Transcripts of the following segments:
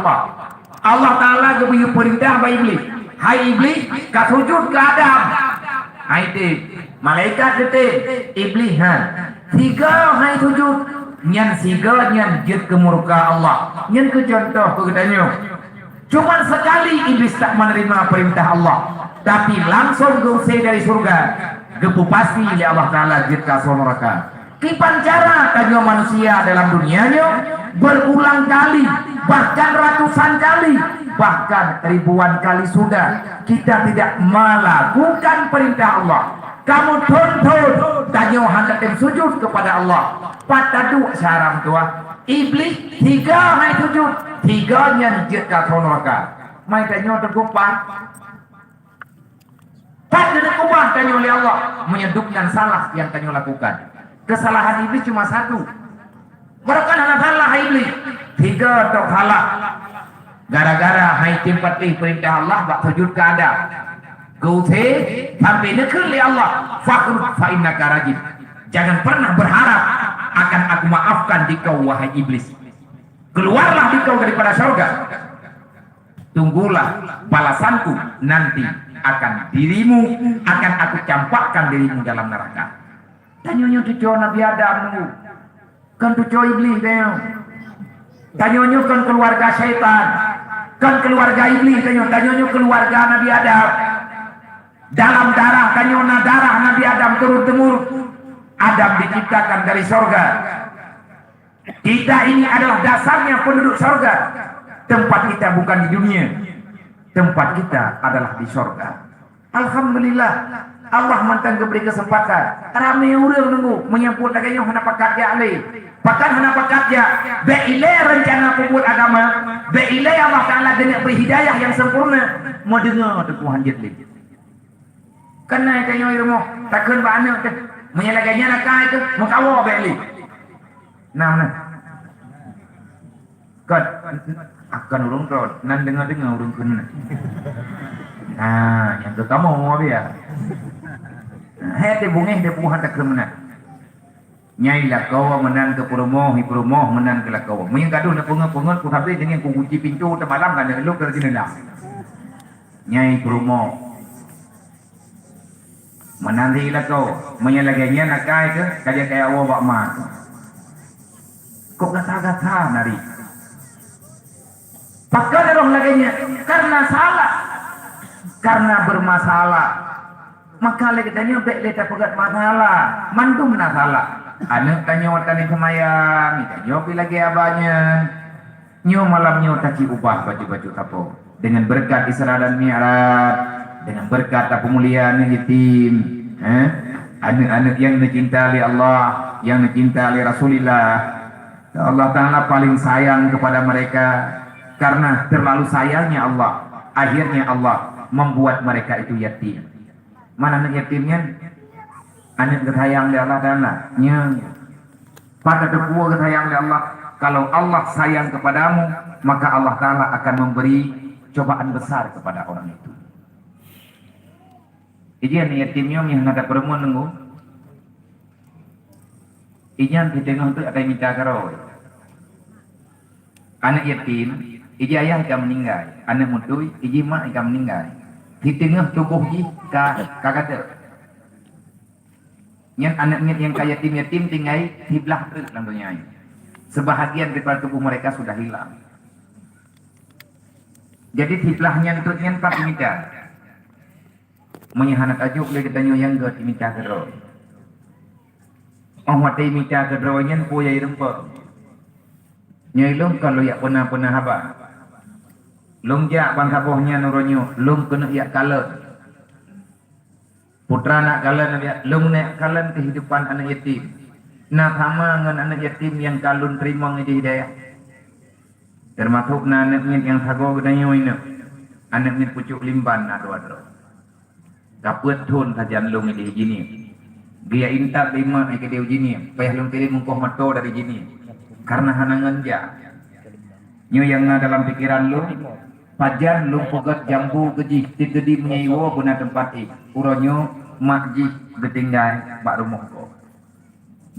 Allah. Allah Ta'ala beri perintah bagi iblis. Hai iblis, kau sujud ke Adam. Hai itu malaikat itu iblis tiga hai sujud. Nyan siga nyan jid ke murka Allah. Nyan ke contoh kegetanya. Cuma sekali iblis tak menerima perintah Allah, tapi langsung gusai dari surga. Gepu pasti oleh Allah Ta'ala jid ke neraka. Kipan cara tanya manusia dalam dunianya berulang kali, bahkan ratusan kali, bahkan ribuan kali sudah kita tidak melakukan perintah Allah. Kamu tuntut tanya hendak sujud kepada Allah. Patadu saram tua iblis tiga hai sujud, tiga yang jika neraka. Mai tanya tergupah. Pat tergupah tanya oleh Allah menyedukkan salah yang tanya lakukan. Kesalahan iblis cuma satu. Bukan hanya salah iblis, tiga atau salah. Gara-gara hai tempatih perintah Allah bak sujud ke Adam. Gute sampai nekul li Allah. Fakhr fa innaka rajim. Jangan pernah berharap akan aku maafkan dikau wahai iblis. Keluarlah dikau daripada surga. Tunggulah balasanku nanti akan dirimu, akan aku campakkan dirimu dalam neraka. Tanyonyo tujuh Nabi Adam nunggu. Kan tujuh iblis dia. Tanyonyo kan keluarga syaitan. Kan keluarga iblis tanyonyo keluarga Nabi Adam. Dalam darah tanyona darah Nabi Adam turun-temurun. Adam diciptakan dari surga. Kita ini adalah dasarnya penduduk surga. Tempat kita bukan di dunia. Tempat kita adalah di surga. Alhamdulillah. Allah mantan beri kesempatan. Ramai orang nunggu menyambut lagi yang hendak pakat ya ali. Pakat hendak pakat ya. Beilai rencana puput agama. Beilai Allah Ta'ala dengan beri hidayah yang sempurna. Mau dengar tu Tuhan jatli. Kena tanya ilmu. Takkan bana tu. Menyalahkannya nak kaya tu. Mukawa beilai. Nah. Kan akan urung tu. Nan dengar urung kena. Nah, yang tu kamu mau biar. Hei de bungeh de puhan tak kemana. Nyai lah kau menan ke promoh menan ke lah kau. Mungkin kadu nak pungut ku habis dengan ku kunci pintu temalam kan lu ke sini dah. Nyai promoh menan di lah kau. Menyalahkannya nak kai ke kaja kayak awak bak mat. Kok gata-gata nari. Pakai roh laginya karena salah. Karena bermasalah. Maka lagi tanya baik leta pegat masalah. Mandu mana salah. Anak tanya watani semayang. Tanya lagi abahnya. Nyo malam nyo taki ubah baju-baju tapo. Dengan berkat Isra dan Mi'raj. Dengan berkat pemulihan yatim. Anak-anak yang dicintai Allah. Yang dicintai Rasulullah. Allah Ta'ala paling sayang kepada mereka. Karena terlalu sayangnya Allah. Akhirnya Allah membuat mereka itu yatim. Mana anak yatimnya? Anak kesayang oleh Allah Ta'ala. Pada dekua kesayang oleh Allah. Kalau Allah sayang kepadamu, maka Allah Ta'ala akan memberi cobaan besar kepada orang itu. Ijian yatimnya yang ada perempuan nunggu. Ijian di tengah itu ada yang minta karo. Anak yatim. Iji ayah akan meninggal, anak mutui, iji mak akan meninggal. Di tengah tubuh ji kakak tu. Yang anak yang kaya yatim tinggal di belah tu dalam dunia ini. Sebahagian daripada tubuh mereka sudah hilang. Jadi di belahnya untuk yang tak minta. Menyahanak ajuk boleh ditanya yang gak minta kedro. Oh mati minta kedro yang punya irempa. Nyilum kalau ya pernah haba. Lung jak bang sabohnya nuronyo, lung kena ya kalah. Putra nak kalah nak lung nak kalah kehidupan anak yatim. Nak sama dengan anak yatim yang kalun terima ngidi hidayah. Termasuk anak yang sago gedanyo ini. Anak ni pucuk limban ado-ado. Kaput thun sajan lung ngidi gini. Dia intak lima ke dia gini. Payah lung kiri mungkoh mato dari gini. Karena hanangan dia. Nyo yang dalam pikiran lu pajan lu pogat jambu geji tigedi menyaiwo guna tempat uronyo makji getinggai bak rumah ko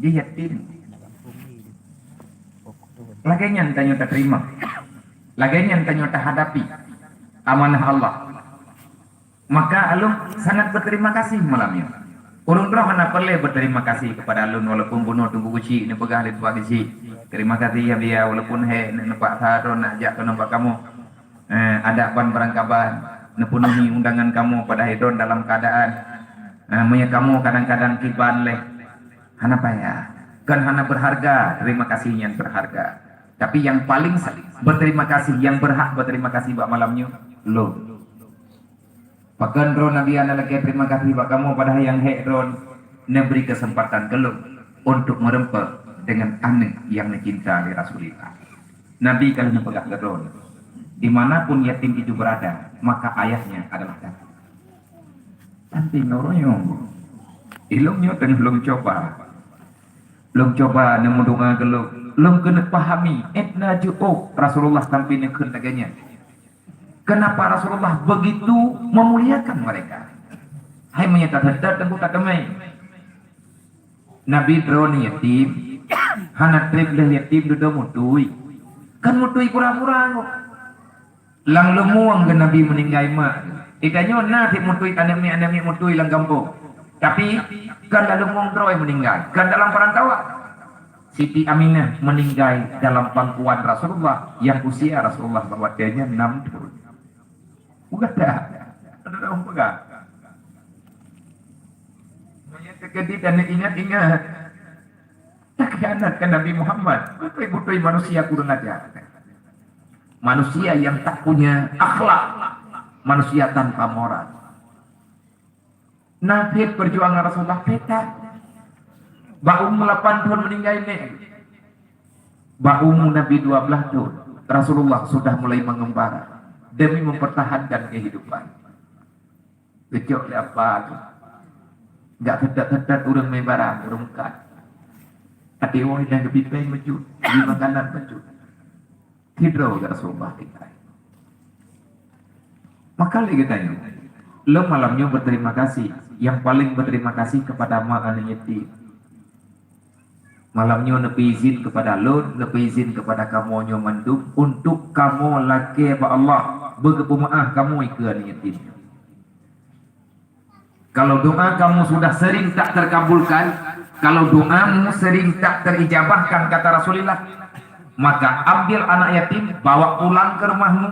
dia yatim lagi tanya tak terima Laganya tanya tak hadapi amanah Allah. Maka alun sangat berterima kasih malamnya. Urung roh anak perlu berterima kasih kepada alun walaupun bunuh tunggu kuci ni pegah li tuak kuci. Terima kasih ya dia walaupun nampak saron nak ajak ke nampak kamu. Ada ban barangkaban nepenuhi undangan kamu pada hidron dalam keadaan punya kamu kadang-kadang kiban leh. Hana payah. Kan hana berharga, terima kasih yang berharga. Tapi yang paling berterima kasih, yang berhak berterima kasih buat malamnya, lo. Pakan ron Nabi ana lagi terima kasih buat kamu pada yang hekron memberi kesempatan ke lo untuk merempah dengan anak yang mencinta oleh Rasulullah. Nabi kalau nepegah ron, dimanapun yatim itu berada, maka ayahnya adalah kami. Nanti noronya, ilmunya tengah belum coba nemu doa ke lo. Belum kena pahami etna ju'uk Rasulullah sampai nekun laganya. Kenapa Rasulullah begitu memuliakan mereka? Hai menyatakan tentu tak kemai. Nabi drone yatim, hana trip dah yatim duduk mutui. Kan mutui pura-pura kok. Lang lemuang ke Nabi meninggal mak. Ikannya nanti mutui anami mutui lang kampung. Tapi kan lalu mongdroy meninggal. Kan dalam perantauan. Siti Aminah meninggal dalam pangkuan Rasulullah yang usia Rasulullah bahwa dia 6 tahun. Bukan dah. Ada orang pegang. Terkejut dan ingat-ingat. Tak khianatkan Nabi Muhammad. Betul-betul manusia kurang ajar. Manusia yang tak punya akhlak. Manusia tanpa moral. Nabi perjuangan Rasulullah peta. Ba'um 8 tahun meninggal ini. Ba'um Nabi 12 tahun. Rasulullah sudah mulai mengembara. Demi mempertahankan kehidupan. Kecok apa tu? Enggak ketat-ketat urang main barang, urang kan. Ati orang yang kepipai maju, di makanan maju. Tidak Rasulullah kita. Maka lagi tanya, lo malamnya berterima kasih. Yang paling berterima kasih kepada mak anak yatim. Malamnya nepi izin kepada lo, nepi izin kepada kamu nyomanduk untuk kamu laki apa Allah berkepemaah kamu ikan yatim. Kalau doa kamu sudah sering tak terkabulkan, kalau doamu sering tak terijabahkan kata Rasulullah, maka ambil anak yatim, bawa pulang ke rumahmu,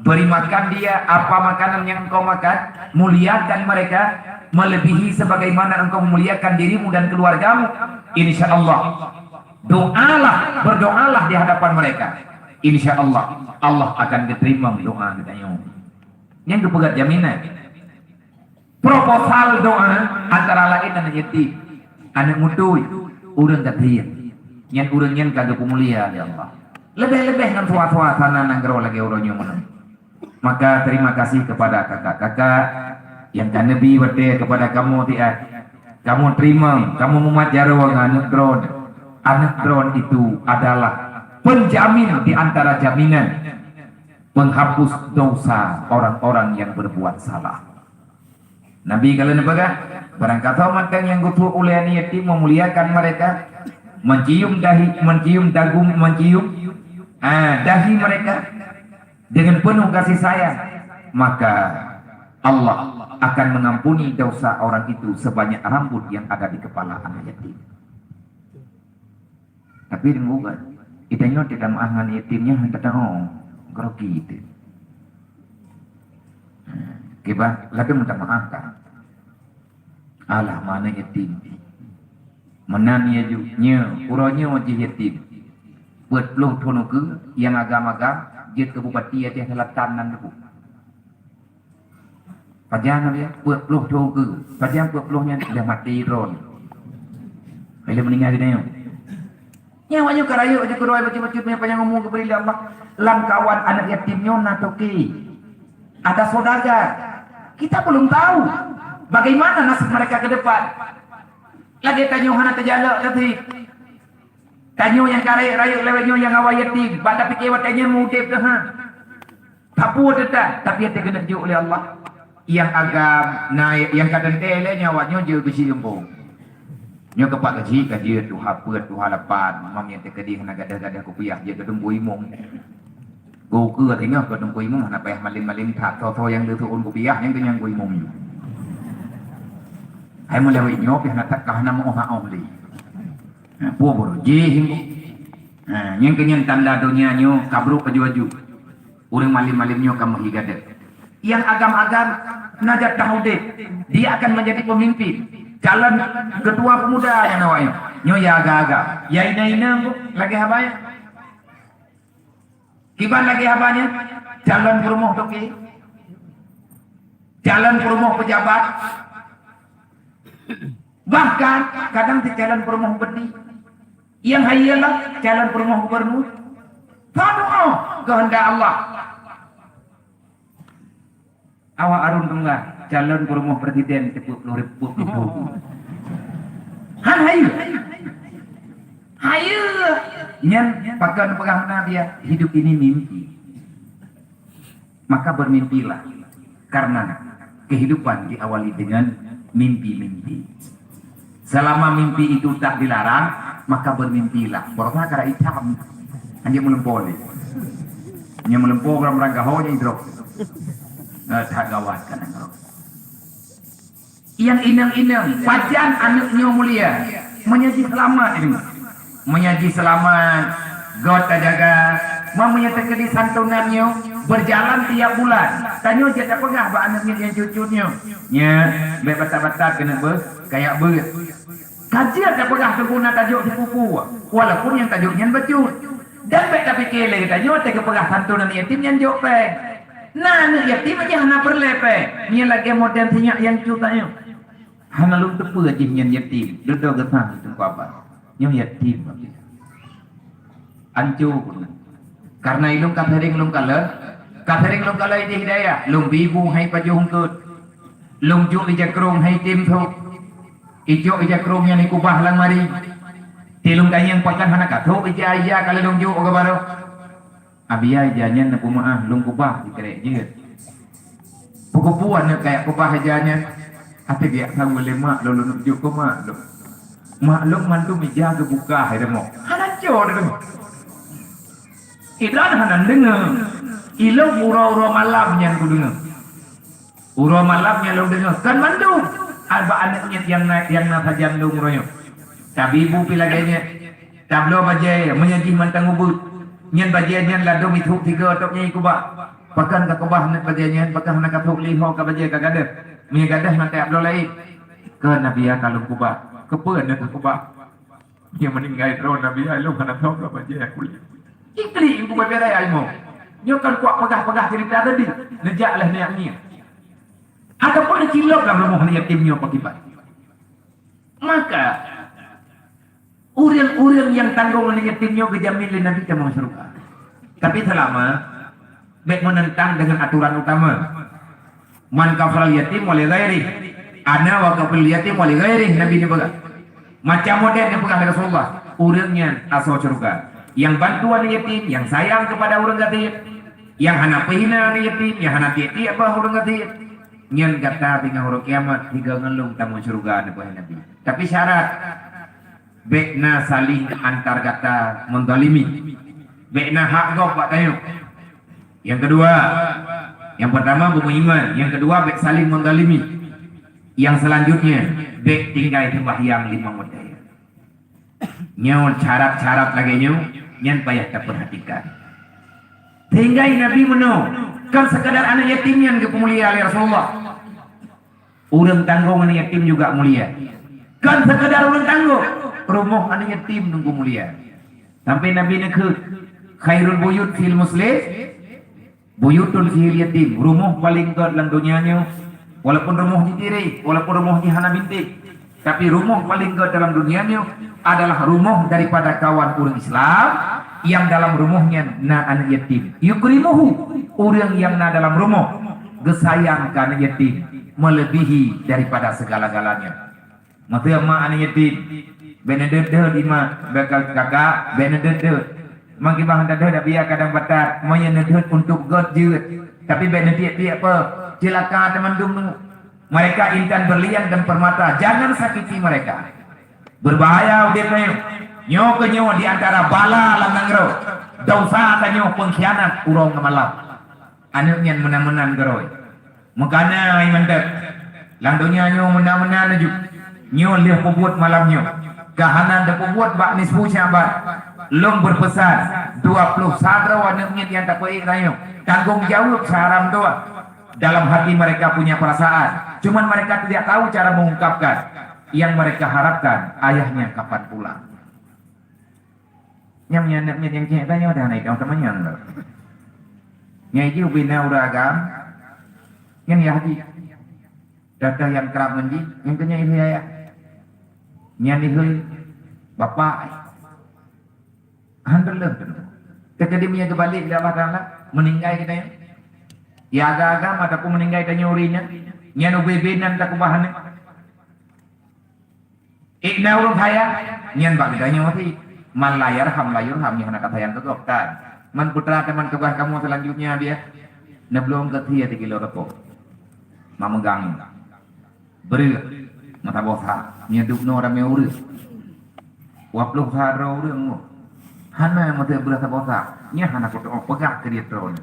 beri makan dia apa makanan yang engkau makan, muliakan mereka melebihi sebagaimana engkau memuliakan dirimu dan keluargamu. Insya Allah doalah, berdoalah di hadapan mereka. Insya Allah Allah akan diterima doa kita. Yang kepegat jaminan proposal doa antara lain anak yatim, anak mutui, urang katrian, yang urangnya kagak pemulia ya Allah. Lebih-lebih dengan suasana nanggro lagi urangnya mana. Maka terima kasih kepada kakak-kakak yang kan Nabi wate kepada kamu dia. Kamu terima, kamu memajarwa anak drone. Anak drone itu adalah penjamin di antara jaminan menghapus dosa orang-orang yang berbuat salah. Nabi kalau nabaga barang kata makan yang gutu oleh yatim memuliakan mereka, mencium dahi, mencium dagu, mencium dahi mereka dengan penuh kasih sayang, maka Allah akan mengampuni dosa orang itu sebanyak rambut yang ada di kepala anak yatim. Tapi dengan itanya tidak mengangan yatimnya hendak tahu grogi itu. Kibat lagi minta maaf kan. Alah mana yatim. Menania juga uranya wajib yatim. Buat peluh tono ke yang agama-agama dia ke bupati dia selatan nan tu. Pajang dia buat peluh tono ke. Pajang buat peluhnya dah mati ron. Bila meninggal dia. Nyawanya karayu aja keroi macam-macam punya panjang ngomong ke beri Allah. Langkawan anak yatimnya natoki. Ada saudara. Kita belum tahu bagaimana nasib mereka ke depan. Lagi tanyo hana terjalak tadi. Tanyo yang karayu lewatnya yang awal yatim. Pada fikir watanya mudib dah. Tapu tetap. Tapi dia kena juk oleh Allah. Yang agam naik, yang kadang tele nyawanya je besi jempung. Nyo kepak gaji kaji tu hapet tu halapan. Mam yang terkedih nak gadah-gadah kopiah dia kedung buimong. Gu ke tengah ke dong kui mum nak payah malim-malim tak tho yang dia tuun ku biah yang kenyang kui mum. Hai mulai wi nyop yang nak kah nama oh li. Puo boro je himbo. Yang kenyang tanda dunia nyo kabru keju-aju. Urang malim-malim nyo kamu higade. Yang agam-agam najat tahude, dia akan menjadi pemimpin. Calon ketua pemuda yang nawanya. Nyo ya agak-agak. Ya ina-ina lagi habaya. Kiban lagi habanya? Calon perumuh toki. Calon perumuh pejabat. Bahkan kadang di calon perumuh bedi. Yang hayalah calon perumuh gubernur. Tadu'o kehendak Allah. Awak arun tengah calon perumuh presiden 10.000. Han hayu. Hayu. Nyan pakan pegahna dia hidup ini mimpi. Maka bermimpilah. Karena kehidupan diawali dengan mimpi-mimpi. Selama mimpi itu tak dilarang, maka bermimpilah. Porta kara itam. Hanya melempoli. Hanya melempoli dalam rangka honya itu. Tak gawat kan. Yang inang-inang, pajan anaknya mulia, menyaji selamat ini. Menyaji selamat, God jaga, menyatakan di santunannya, berjalan tiap bulan. Tanya jatah pegah ba anaknya yang cucunya. Nya, bebat-batat kena kayak ber. Kajian tak pegah terguna tajuk di buku, walaupun yang tajuknya betul. Dan baik tapi kele tanya tak pegah santunan yatim yang jope. Nah, yatim aja hana berlepe. Ni lagi modern sinyak yang cutanya. Hana lu tepu aja yang yatim. Duduk getah itu apa? Yang yatim. Ancu. Karena ilung kathering lung kala ini hidayah. Lung bibu hai pajuhung kut. Lung juk ija krong hai tim thuk. Ijo ija krong yang ikubah lang mari. Tilung kanyang pakan hana kathuk ija kalau lung juk oga baru. Abia janya nak kumaah lung kubah dikerek je. Pukupuan kayak kubah janya. Hati dia tahu lemak lalu nujuk ke maklum. Maklum mantu meja kebuka hai demo. Hanan jor demo. Idran hanan dengar. Ilau ura-ura malamnya aku dengar. Ura malamnya lu dengar. Kan mantu. Alba anaknya yang nak saja lung royo. Tabibu pilagainya. Tablo bajai menyaji mantang ubud. Nyan bajian ladung itu 3 toknya ikubah. Pakan ka kubah nak bajian pakan nak kathuk liho ka bajai ka gadah. Mi gadah nak abdo lain. Ke nabi kalau kubah. Kepeun nak kubah. Dia meninggal ro nabi lu kana thok ka bajai kuliah. Ikli ibu beberai ilmu. Nyo kan kuat pegah-pegah cerita tadi. Nejaklah niat ni. Ataupun cilok dalam rumah yatimnya pakibat. Maka urian-urian yang tanggung oleh yatimnya kejamin oleh Nabi Muhammad surga. Tapi selama baik menentang dengan aturan utama. Man kafal yatim wali ghairi. Ana wa kafal yatim wali ghairi. Nabi ni pegang. Macam model yang pegang Rasulullah. Uriannya asal surga. Yang bantuan yatim, yang sayang kepada orang yatim, yang hana pehina yatim, yang hana tiap apa orang yatim. Nyan kata tinggal orang kiamat tiga ngelung tamu surga Nabi. Tapi syarat bekna saling antar kata mendalimi. Bekna hak kau pak tayo. Yang kedua, yang pertama beriman, yang kedua bek saling mendalimi. Yang selanjutnya bek tinggal sembahyang 5 waktu. Nyaw syarat-syarat lagi nyan payah tak perhatikan. Tinggal Nabi menu kan sekadar anak yatim yang kemulia oleh Rasulullah. Urang tanggung anak yatim juga mulia. Kan sekadar urang tanggung rumah anak yatim nunggu mulia. Sampai Nabi nak khairul buyut fil muslim buyutul fil yatim. Rumah paling kuat dalam dunianya walaupun rumah di diri, walaupun rumah di hana bintik, tapi rumah paling kuat dalam dunianya adalah rumah daripada kawan orang Islam yang dalam rumahnya na anak yatim. Yukrimuhu orang yang na dalam rumah gesayang ke anak yatim melebihi daripada segala-galanya. Maksudnya ma anak yatim benedede lima bakal kakak benedede mangki bahan dada biar kadang batat menyenedeh untuk God jeut. Tapi benedede dia apa cilaka teman-teman. Mereka intan berlian dan permata, jangan sakiti mereka. Berbahaya udipnya. Nyo ke nyo di antara bala lam nangro. Dosa ka nyo pengkhianat urang ngamalam. Anu nyen menang-menang geroy. Makana ai mandek. Lang dunia nyo menang-menang aju. Nyo leh pembuat malam nyo. Kahanan da pembuat bak nisbu syabat. Long berpesan 20 sadra anu nyen yang tak baik rayo. Tanggung jawab saram doa. Dalam hati mereka punya perasaan. Cuman mereka tidak tahu cara mengungkapkan. Yang mereka harapkan ayahnya kapan pulang. Nhâm yang cek tanya dah naik kau temannya enggak. Nyai ji ubina uragam. Yang ya haji. Dadah yang kerap menji, yang kenya ini ya. Nyani hei bapak. Handler. Terjadi punya kebalik dalam dalam meninggal kita ya. Ya agak-agak mataku meninggal tanya urinya. Nyan ubebenan tak kubahan. Ikna urung saya. Nyan bak ditanya mati. Man layar ham yang nak kata yang kegoktan. Man putra teman kebah kamu selanjutnya dia. Nebelum ke tiga kilo repok. Mamegang. Beri mata bosa. Nyeduk no rame urus. Wapluh sadro urang. Hana mata berasa bosa. Nya hana kutu pegak ke dia tron.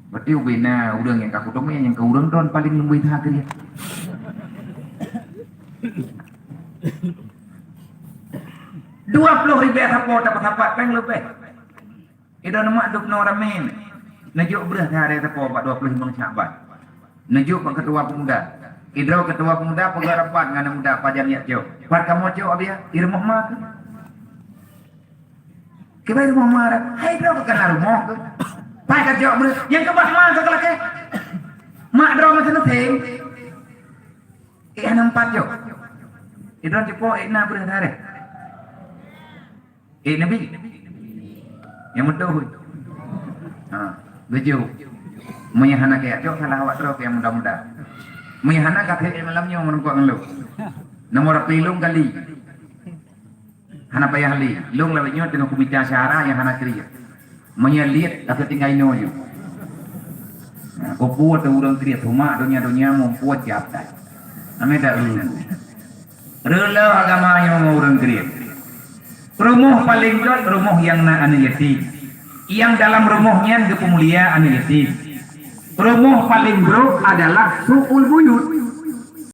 Berarti ubina urang yang kakutumnya yang ke urang tron paling lembut hak dia. 20 ribu tapo tapat peng lebih. Ida nama duk no ramen. Najuk berah hari tapo 25 Syaban. Najuk ketua pemuda. Idro ketua pemuda penggarapan ngana muda pajan ya jo. Par kamu jo abia irmoh mak. Kibai rumah marah. Hai idro kenal rumah tu. Pai ka jo berah yang kebah mak sekala ke. Mak dro macam tu teng. Nampak jo. Idro cepo ina berah hari. Nabi yang betul beju menyahana kayak cok salah awak terus yang muda-muda menyahana kata malamnya menunggu ngelu nomor pilung kali hana payah li lung lawanya dengan komite asyara yang hana kriya menyelit atau tinggal ino yo kopuat urang kriya cuma dunia membuat jabatan namanya rela agama yang urang kriya. Rumah paling jauh rumah yang na anu yatim. Yang dalam rumahnya ke pemulia anu yatim. Rumah paling buruk adalah suul buyut.